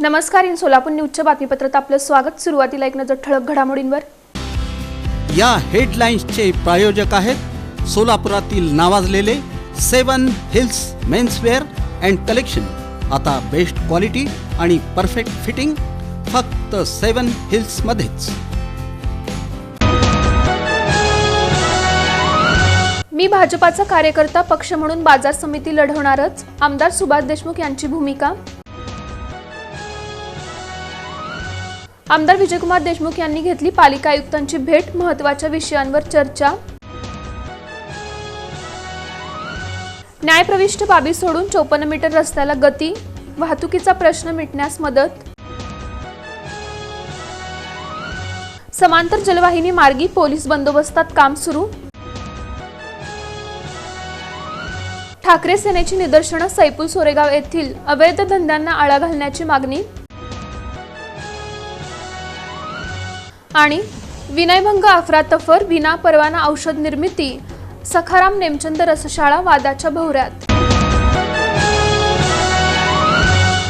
नमस्कार. इन सोलापूर न्यूजच्या बातमीपत्रात आपलं स्वागत. सुरुवातीला एक नजर ठळक घडामोडींवर. या हेडलाईन्सचे प्रायोजक आहेत सोलापुरातील नावाजलेले 7 हिल्स मेन्सवेअर अँड कलेक्शन. आता बेस्ट क्वालिटी आणि परफेक्ट फिटिंग फक्त 7 हिल्स मध्येच. मी भाजपाचा कार्यकर्ता, पक्ष म्हणून बाजार समिती लढवणारच, आमदार सुभाष देशमुख यांची भूमिका. आमदार विजयकुमार देशमुख यांनी घेतली पालिका आयुक्तांची भेट, महत्त्वाच्या विषयांवर चर्चा. न्यायप्रविष्ट बाबी सोडून 54 मीटर रस्त्याला गती, वाहतुकीचा प्रश्न मिटण्यास मदत. समांतर जलवाहिनी मार्गी पोलीस बंदोबस्तात काम सुरू. ठाकरे सेनेची निदर्शनं, सैपूल सोरेगाव येथील अवैध धंद्यांना आळा घालण्याची मागणी. आणि विनयभंग अफरातफर, विना परवाना औषध निर्मिती, सखाराम नेमचंद रसशाळा वादाच्या भोवऱ्यात.